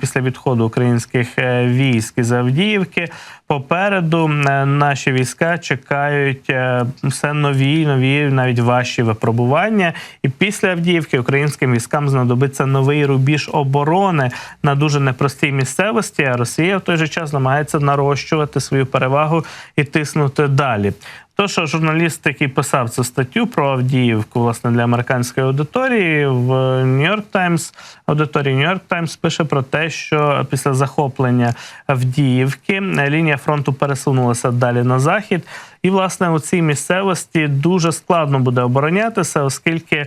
після відходу українських військ із Авдіївки. Попереду наші війська чекають все нові і нові, навіть важчі випробування. І після Авдіївки українським військам знадобиться новий рубіж оборони на дуже непростій місцевості, а Росія в той же час намагається нарощувати свою перевагу і тиснути далі. То, що журналіст, який писав цю статтю про Авдіївку, власне, для американської аудиторії, в Нью-Йорк Таймс, аудиторії Нью-Йорк Таймс пише про те, що після захоплення Авдіївки лінія фронту пересунулася далі на захід. І, власне, у цій місцевості дуже складно буде оборонятися, оскільки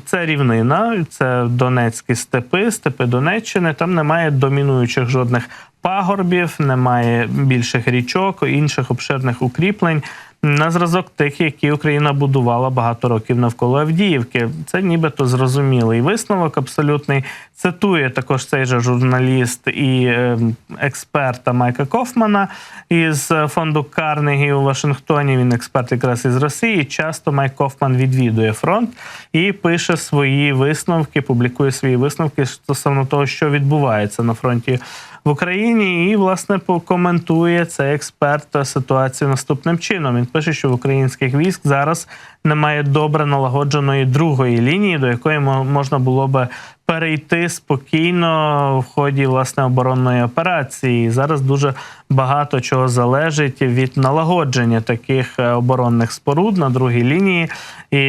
це рівнина, це Донецькі степи, степи Донеччини, там немає домінуючих жодних пагорбів, немає більших річок, інших обширних укріплень на зразок тих, які Україна будувала багато років навколо Авдіївки. Це нібито зрозумілий висновок абсолютний. Цитує також цей же журналіст і експерта Майка Кофмана із фонду Карнегі у Вашингтоні. Він експерт якраз із Росії. Часто Майк Кофман відвідує фронт і пише свої висновки, публікує свої висновки стосовно того, що відбувається на фронті в Україні, і, власне, коментує цей експерт ситуацію наступним чином. Він пише, що в українських військ зараз немає добре налагодженої другої лінії, до якої можна було би перейти спокійно в ході, власне, оборонної операції. Зараз дуже багато чого залежить від налагодження таких оборонних споруд на другій лінії і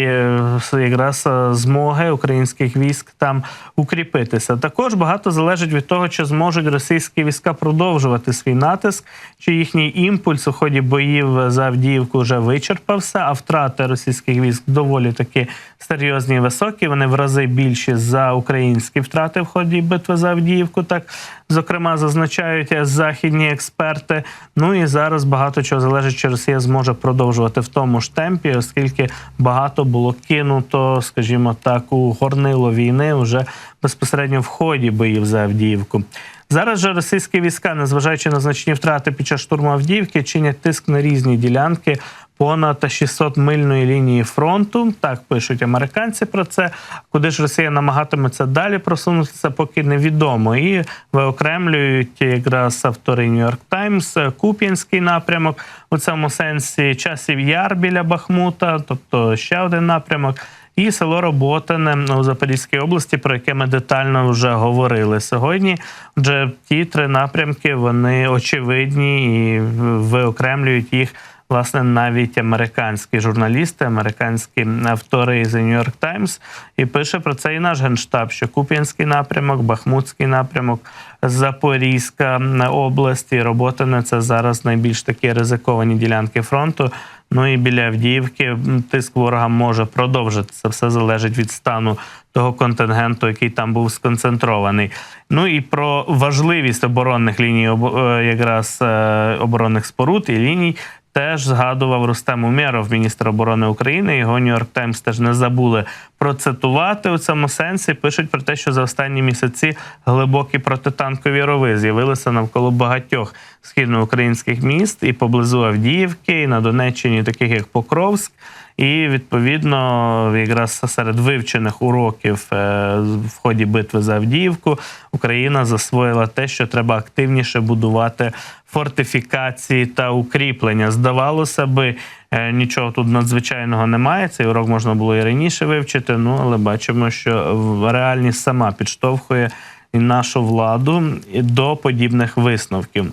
якраз змоги українських військ там укріпитися. Також багато залежить від того, чи зможуть російські війська продовжувати свій натиск, чи їхній імпульс у ході боїв за Авдіївку вже вичерпався, а втрати російських військ доволі таки серйозні і високі. Вони в рази більші за українські втрати в ході битви за Авдіївку, так, зокрема, зазначають західні експерти. Ну і зараз багато чого залежить, чи Росія зможе продовжувати в тому ж темпі, оскільки багато було кинуто, скажімо так, у горнило війни вже безпосередньо в ході боїв за Авдіївку. Зараз же російські війська, незважаючи на значні втрати під час штурму Авдіївки, чинять тиск на різні ділянки понад 600-мильної лінії фронту. Так пишуть американці про це. Куди ж Росія намагатиметься далі просунутися, поки невідомо. І виокремлюють якраз автори Нью-Йорк Таймс Куп'янський напрямок, у цьому сенсі Часів Яр біля Бахмута, тобто ще один напрямок, і село Роботине у Запорізькій області, про яке ми детально вже говорили сьогодні. Отже, ті три напрямки, вони очевидні і виокремлюють їх, власне, навіть американські журналісти, американські автори із New York Times. І пише про це і наш Генштаб, що Куп'янський напрямок, Бахмутський напрямок, Запорізька область і Роботине – це зараз найбільш такі ризиковані ділянки фронту. Ну і біля Авдіївки тиск ворога може продовжитися. Все залежить від стану того контингенту, який там був сконцентрований. Ну і про важливість оборонних ліній, якраз оборонних споруд і ліній, теж згадував Рустем Умєров, міністр оборони України. Його Нью-Йорк Таймс теж не забули процитувати у цьому сенсі. Пишуть про те, що за останні місяці глибокі протитанкові рови з'явилися навколо багатьох східноукраїнських міст і поблизу Авдіївки, і на Донеччині, таких як Покровськ. І, відповідно, якраз серед вивчених уроків в ході битви за Авдіївку Україна засвоїла те, що треба активніше будувати фортифікації та укріплення. Здавалося би, нічого тут надзвичайного немає, цей урок можна було і раніше вивчити, але бачимо, що реальність сама підштовхує і нашу владу до подібних висновків.